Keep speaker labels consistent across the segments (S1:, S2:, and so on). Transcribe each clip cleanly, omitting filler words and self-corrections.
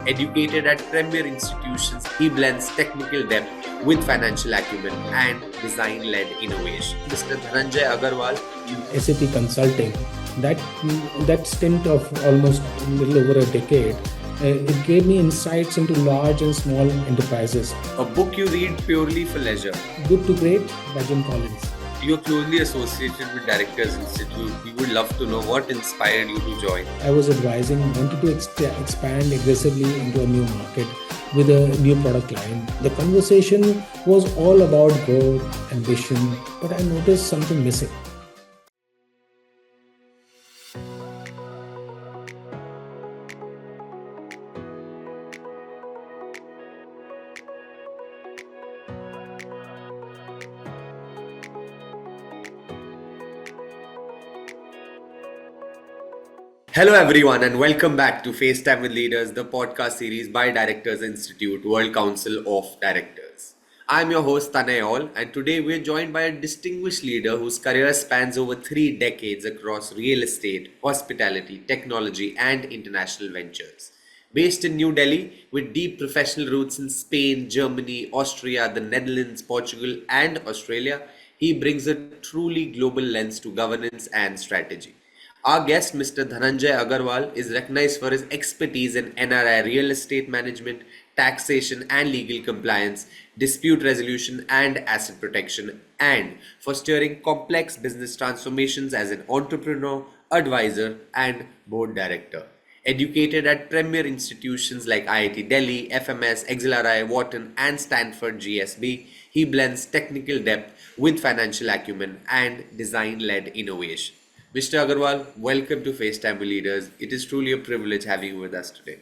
S1: Educated at premier institutions, he blends technical depth with financial acumen and design-led innovation. Mr. Dhananjai Agarwal,
S2: SAP Consulting, that that stint of almost a little over a decade, it gave me insights into large and small enterprises.
S1: a book you read purely for leisure.
S2: Good to Great by Jim Collins.
S1: You're closely associated with Directors Institute. We would love to know what inspired you to join.
S2: I was advising, wanted to expand aggressively into a new market with a new product line. The conversation was all about growth, ambition, but I noticed something missing.
S1: Hello, everyone, and welcome back to FaceTime with Leaders, the podcast series by Directors Institute, World Council of Directors. I'm your host, Tanay All, and today we're joined by a distinguished leader whose career spans over 3 decades across real estate, hospitality, technology, and international ventures. Based in New Delhi, with deep professional roots in Spain, Germany, Austria, the Netherlands, Portugal, and Australia, he brings a truly global lens to governance and strategy. Our guest, Mr. Dhananjai Agarwal, is recognized for his expertise in NRI real estate management, taxation and legal compliance, dispute resolution and asset protection, and for steering complex business transformations as an entrepreneur, advisor, and board director. Educated at premier institutions like IIT Delhi, FMS, XLRI, Wharton, and Stanford GSB, he blends technical depth with financial acumen and design led innovation. Mr. Agarwal, welcome to FaceTime with Leaders. It is truly a privilege having you with us today.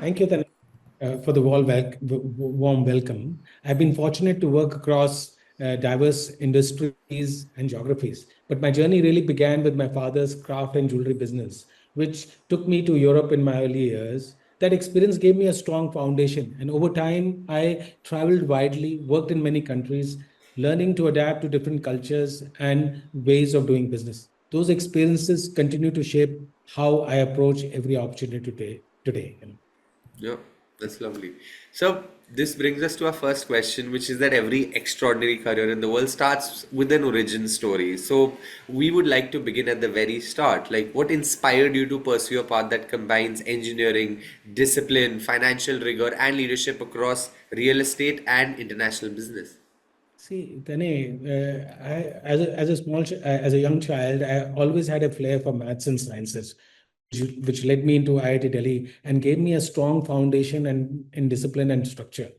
S2: Thank you, Tanay, for the warm welcome. I've been fortunate to work across diverse industries and geographies, but my journey really began with my father's craft and jewelry business, which took me to Europe in my early years. That experience gave me a strong foundation, and over time, I traveled widely, worked in many countries, learning to adapt to different cultures and ways of doing business. Those experiences continue to shape how I approach every opportunity today.
S1: Yeah, that's lovely. So, this brings us to our first question, which is that every extraordinary career in the world starts with an origin story. So, we would like to begin at the very start. Like, what inspired you to pursue a path that combines engineering, discipline, financial rigor, and leadership across real estate and international business?
S2: See, Tane, as a as a young child, I always had a flair for maths and sciences, which led me into IIT Delhi and gave me a strong foundation and in discipline and structure.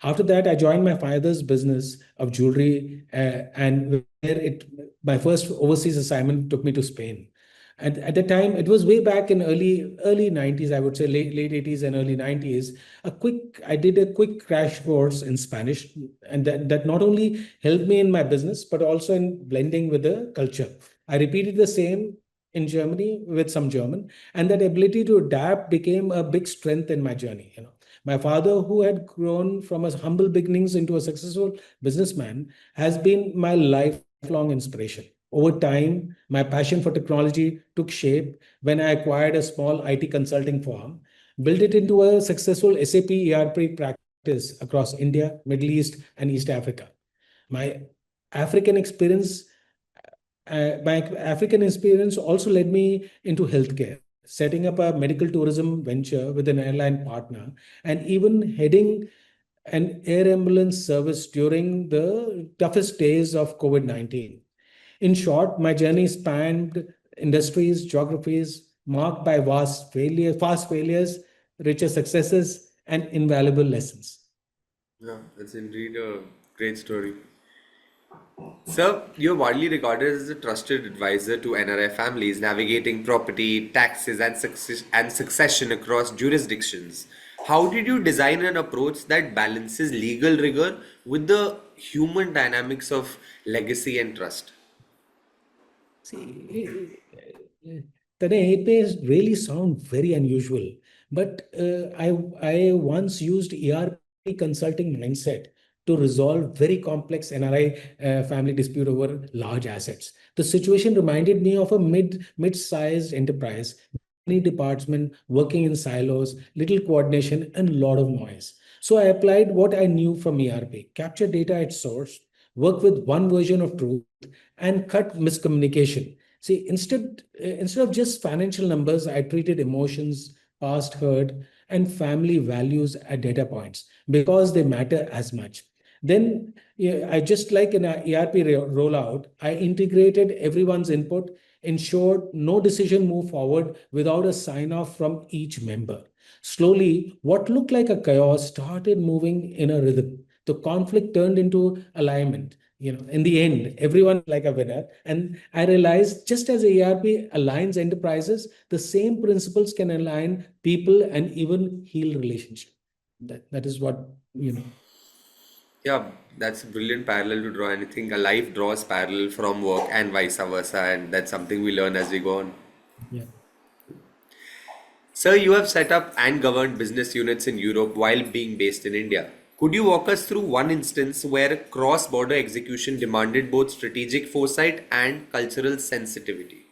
S2: After that, I joined my father's business of jewelry, and where my first overseas assignment took me to Spain. And at the time, it was way back in early 90s, I would say late 80s and early 90s. I did a quick crash course in Spanish, and that not only helped me in my business, but also in blending with the culture. I repeated the same in Germany with some German, and that ability to adapt became a big strength in my journey. My father, who had grown from his humble beginnings into a successful businessman, has been my lifelong inspiration. Over time, my passion for technology took shape when I acquired a small IT consulting firm, built it into a successful SAP ERP practice across India, Middle East, and East Africa. My African experience my African experience also led me into healthcare, setting up a medical tourism venture with an airline partner, and even heading an air ambulance service during the toughest days of COVID 19. In short, my journey spanned industries, geographies, marked by fast failures, richer successes, and invaluable lessons.
S1: Yeah, that's indeed a great story. Sir, you're widely regarded as a trusted advisor to NRI families navigating property, taxes, and succession across jurisdictions. How did you design an approach that balances legal rigor with the human dynamics of legacy and trust?
S2: See, the APIs really sound very unusual, but I once used ERP consulting mindset to resolve very complex NRI family dispute over large assets. The situation reminded me of a mid-sized enterprise many departments working in silos, little coordination, and a lot of noise. So I applied what I knew from ERP, capture data at source, work with one version of truth, and cut miscommunication. See, instead of just financial numbers, I treated emotions, past hurt, and family values as data points because they matter as much. Then, yeah, I just like in a ERP rollout, I integrated everyone's input, ensured no decision moved forward without a sign off from each member. Slowly, what looked like a chaos started moving in a rhythm. The conflict turned into alignment. In the end, everyone like a winner. And I realized just as ERP aligns enterprises, the same principles can align people and even heal relationship. That is what, you know.
S1: Yeah, that's a brilliant parallel to draw, and I think a life draws parallel from work and vice versa, and that's something we learn as we go on.
S2: Yeah.
S1: Sir, you have set up and governed business units in Europe while being based in India. Could you walk us through one instance where cross border execution demanded both strategic foresight and cultural sensitivity?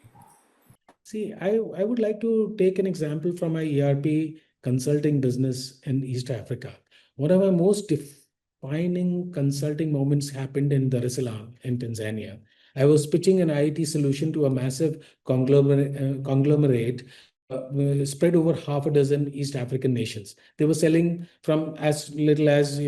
S2: See, I would like to take an example from my ERP consulting business in East Africa. One of my most defining consulting moments happened in Dar es Salaam in Tanzania. I was pitching an IT solution to a massive conglomerate spread over half a dozen East African nations. They were selling from as little as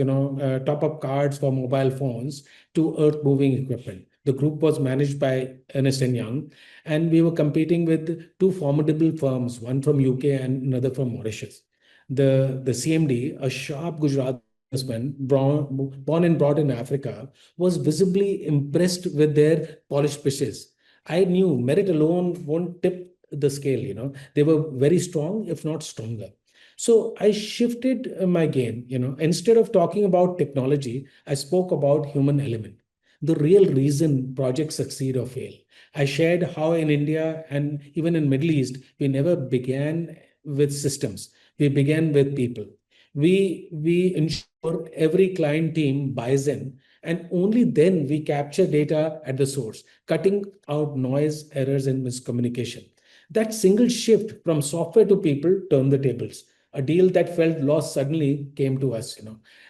S2: top-up cards for mobile phones to earth-moving equipment. The group was managed by Ernst and Young, and we were competing with two formidable firms, one from UK and another from Mauritius. The CMD, a sharp Gujarat businessman born and brought in Africa, was visibly impressed with their polished pitches. I knew merit alone won't tip the scale. They were very strong, if not stronger. So I shifted my game. Instead of talking about technology, I spoke about human element, the real reason projects succeed or fail. I shared how in India and even in Middle East, we never began with systems. We began with people. We ensure every client team buys in, and only then we capture data at the source, cutting out noise, errors, and miscommunication. That single shift from software to people turned the tables. A deal that felt lost suddenly came to us,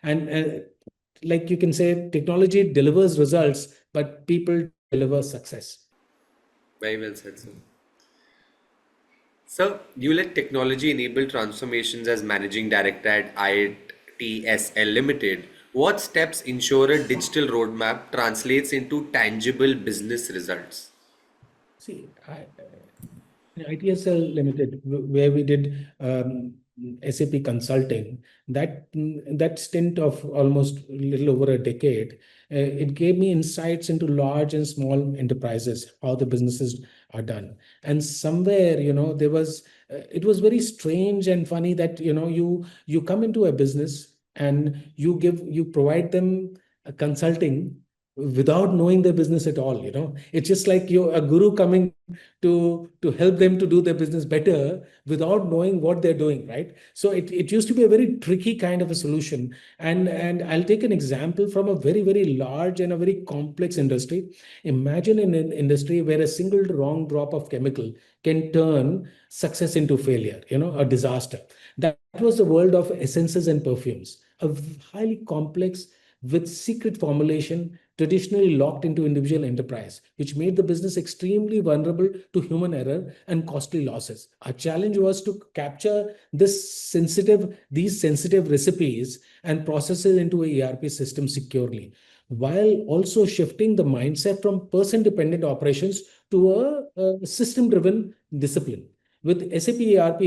S2: and like you can say, technology delivers results, but people deliver success.
S1: Very well said, sir. Sir, you led technology enabled transformations as managing director at ITSL Limited. What steps ensure a digital roadmap translates into tangible business results?
S2: See, ITSL Limited, where we did SAP consulting, that stint of almost a little over a decade, it gave me insights into large and small enterprises, how the businesses are done. And somewhere, it was very strange and funny that you come into a business and you provide them a consulting without knowing their business at all. It's just like you a guru coming to help them to do their business better without knowing what they're doing, right? So it used to be a very tricky kind of a solution. And I'll take an example from a very, very large and a very complex industry. Imagine in an industry where a single wrong drop of chemical can turn success into failure, a disaster. That was the world of essences and perfumes, a highly complex with secret formulation traditionally locked into individual enterprise, which made the business extremely vulnerable to human error and costly losses. Our challenge was to capture these sensitive recipes and processes into a ERP system securely, while also shifting the mindset from person-dependent operations to a system-driven discipline. With SAP ERP,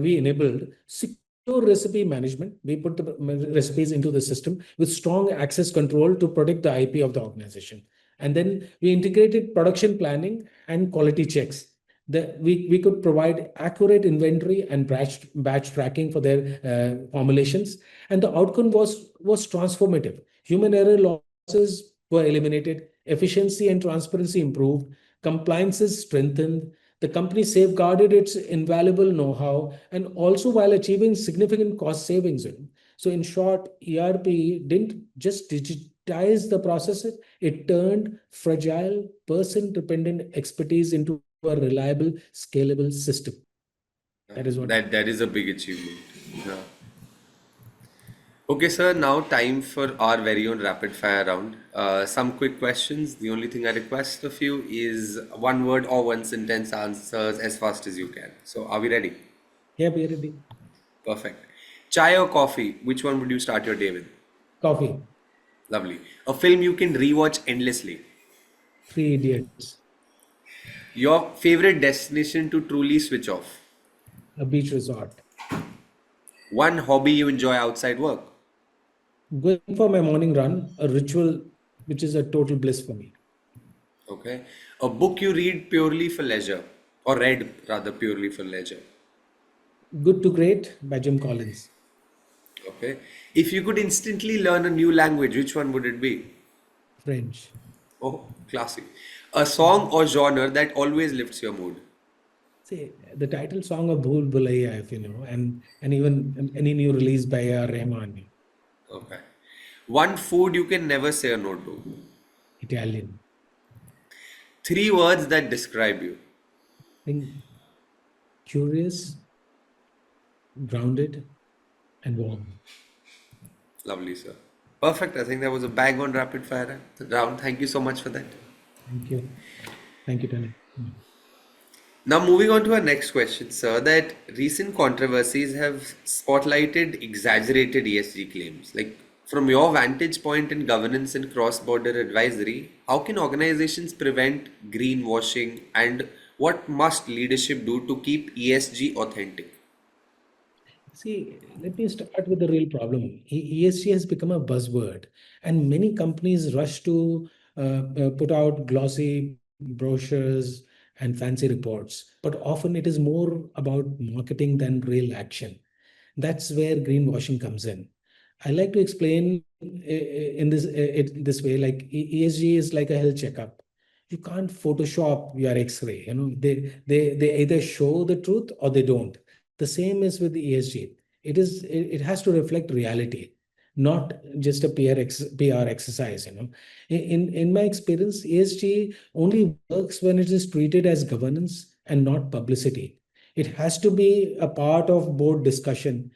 S2: we enabled recipe management. We put the recipes into the system with strong access control to protect the IP of the organization. And then we integrated production planning and quality checks. We could provide accurate inventory and batch tracking for their formulations. And the outcome was transformative. Human error losses were eliminated, efficiency and transparency improved, compliances strengthened, the company safeguarded its invaluable know-how and also while achieving significant cost savings. So in short, ERP didn't just digitize the processes, it turned fragile, person-dependent expertise into a reliable, scalable system. That is what.
S1: That is a big achievement. Yeah. Okay, sir. Now time for our very own rapid fire round. Some quick questions. The only thing I request of you is one word or one sentence answers as fast as you can. So, are we ready?
S2: Yeah, we are ready.
S1: Perfect. Chai or coffee? Which one would you start your day with?
S2: Coffee.
S1: Lovely. A film you can rewatch endlessly.
S2: Three Idiots.
S1: Your favorite destination to truly switch off.
S2: A beach resort.
S1: One hobby you enjoy outside work.
S2: Going for my morning run, a ritual which is a total bliss for me.
S1: Okay. A book you read purely for leisure, or read rather purely for leisure.
S2: Good to Great by Jim Collins.
S1: Okay. If you could instantly learn a new language, which one would it be?
S2: French.
S1: Oh, classic. A song or genre that always lifts your mood.
S2: See, the title song of Bhool Bhulaiya, if you know, and even any new release by Rahman,
S1: Okay. One food you can never say a no to.
S2: Italian.
S1: Three words that describe you.
S2: I think curious, grounded, and warm.
S1: Lovely, sir. Perfect. I think that was a bang on rapid fire round. Thank you so much for that.
S2: Thank you. Thank you, Tony.
S1: Now, moving on to our next question, sir, that recent controversies have spotlighted exaggerated ESG claims. Like, from your vantage point in governance and cross border advisory, how can organizations prevent greenwashing and what must leadership do to keep ESG authentic?
S2: See, let me start with the real problem. ESG has become a buzzword, and many companies rush to put out glossy brochures and fancy reports. But often it is more about marketing than real action. That's where greenwashing comes in. I like to explain in this way, like ESG is like a health checkup. You can't Photoshop your X-ray. They either show the truth or they don't. The same is with the ESG. It has to reflect reality, not just a PR exercise. In my experience, ESG only works when it is treated as governance and not publicity. It has to be a part of board discussion,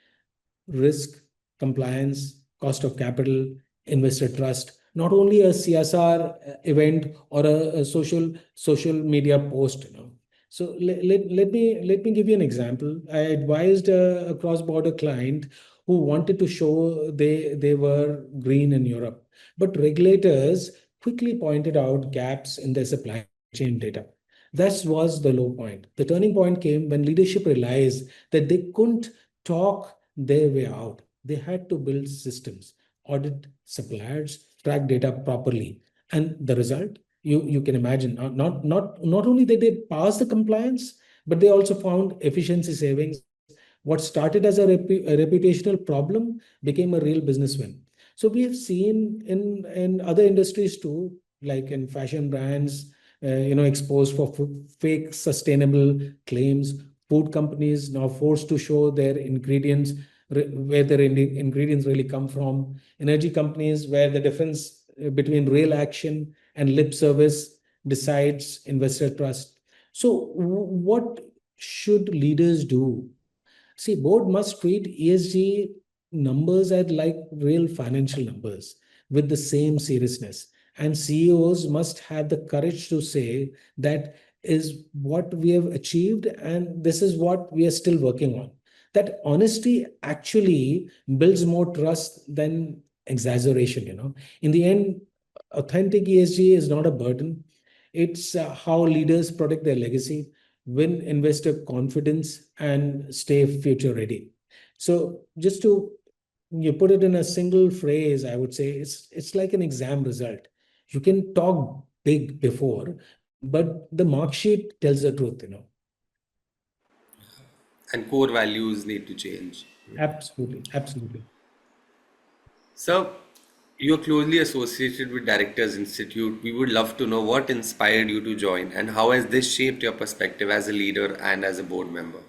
S2: risk, compliance, cost of capital, investor trust, not only a CSR event or a social media post. So let me give you an example. I advised a cross-border client who wanted to show they were green in Europe, but regulators quickly pointed out gaps in their supply chain data. That was the low point. The turning point came when leadership realized that they couldn't talk their way out. They had to build systems, audit suppliers, track data properly. And the result, you can imagine, not only did they pass the compliance, but they also found efficiency savings. What started as a reputational problem became a real business win. So we have seen in other industries too, like in fashion brands, exposed for fake sustainable claims. Food companies now forced to show their ingredients, where their ingredients really come from. Energy companies, where the difference between real action and lip service decides investor trust. So, what should leaders do? See, board must treat ESG numbers as like real financial numbers with the same seriousness. And CEOs must have the courage to say that is what we have achieved and this is what we are still working on. That honesty actually builds more trust than exaggeration. In the end, authentic ESG is not a burden. It's how leaders protect their legacy, win investor confidence, and stay future ready. So just to you put it in a single phrase, I would say it's like an exam result. You can talk big before, but the mark sheet tells the truth.
S1: And core values need to change.
S2: Absolutely, absolutely.
S1: So, you're closely associated with Directors Institute. We would love to know what inspired you to join and how has this shaped your perspective as a leader and as a board member.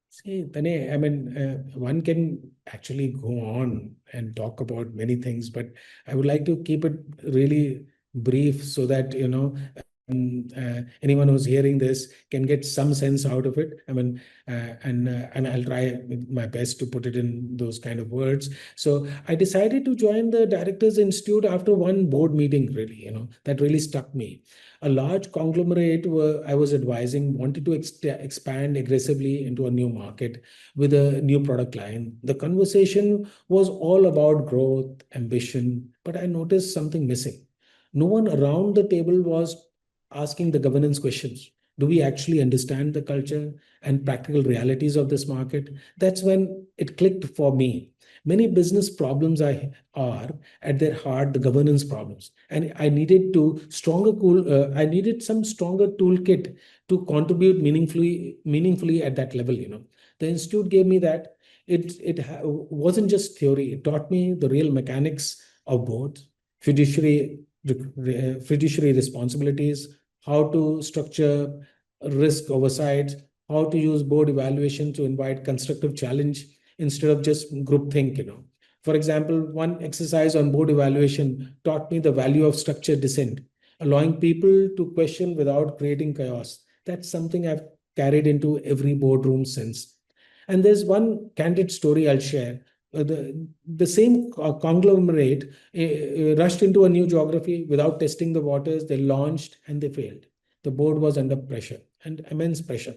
S2: See, Tane, I mean, one can actually go on and talk about many things, but I would like to keep it really brief so that, anyone who's hearing this can get some sense out of it. I mean, and I'll try my best to put it in those kind of words. So I decided to join the Directors Institute after one board meeting, really, that really stuck me. A large conglomerate I was advising wanted to expand aggressively into a new market with a new product line. The conversation was all about growth, ambition, but I noticed something missing. No one around the table was asking the governance questions. Do we actually understand the culture and practical realities of this market? That's when it clicked for me. Many business problems are at their heart the governance problems, and I needed some stronger toolkit to contribute meaningfully at that level. The institute gave me that. It wasn't just theory. It taught me the real mechanics of boards, fiduciary fiduciary responsibilities, how to structure risk oversight, how to use board evaluation to invite constructive challenge instead of just groupthink. For example, one exercise on board evaluation taught me the value of structured dissent, allowing people to question without creating chaos. That's something I've carried into every boardroom since. And there's one candid story I'll share. The same conglomerate rushed into a new geography without testing the waters. They launched and they failed. The board was under pressure and immense pressure.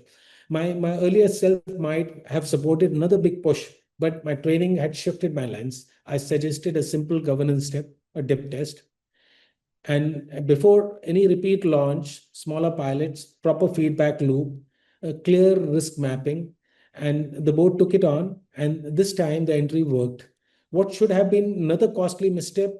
S2: My earlier self might have supported another big push, but my training had shifted my lens. I suggested a simple governance step, a dip test. And before any repeat launch, smaller pilots, proper feedback loop, a clear risk mapping, and the board took it on. And this time the entry worked. What should have been another costly misstep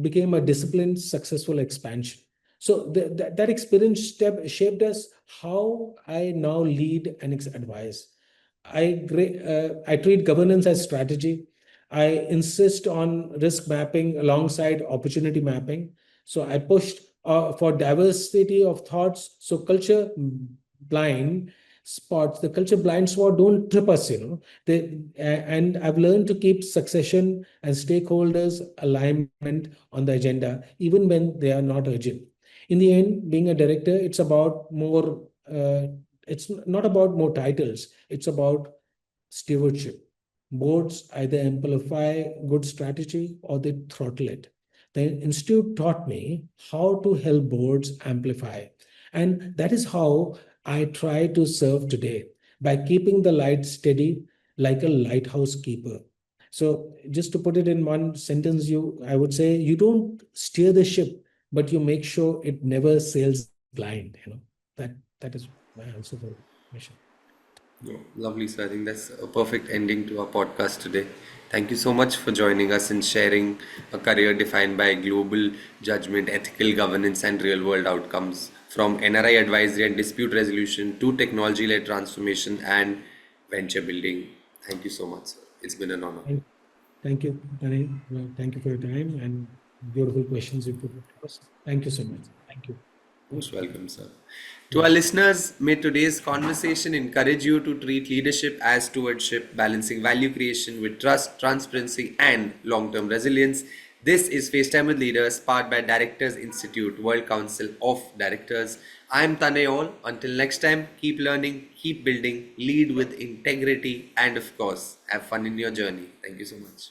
S2: became a disciplined, successful expansion. So that experience shaped us how I now lead and advise. I treat governance as strategy. I insist on risk mapping alongside opportunity mapping. So I pushed for diversity of thoughts. So the culture blind spot don't trip us, and I've learned to keep succession and stakeholders alignment on the agenda, even when they are not urgent. In the end, being a director, it's not about more titles, it's about stewardship. Boards either amplify good strategy or they throttle it. The institute taught me how to help boards amplify. And that is how I try to serve today, by keeping the light steady like a lighthouse keeper. So just to put it in one sentence, I would say you don't steer the ship, but you make sure it never sails blind. That is my answer for the mission.
S1: Yeah, lovely, sir. I think that's a perfect ending to our podcast today. Thank you so much for joining us and sharing a career defined by global judgment, ethical governance, and real world outcomes, from NRI advisory and dispute resolution to technology led transformation and venture building. Thank you so much, sir. It's been an honor.
S2: Thank, thank you, Danny. Well, thank you for your time and beautiful questions you put to us. Thank you so much. Thank you.
S1: Most welcome, sir. To
S2: Yeah.
S1: our listeners, may today's conversation encourage you to treat leadership as stewardship, balancing value creation with trust, transparency, and long term resilience. This is FaceTime with Leaders, powered by Directors Institute, World Council of Directors. I am Tanayol. Until next time, keep learning, keep building, lead with integrity, and of course, have fun in your journey. Thank you so much.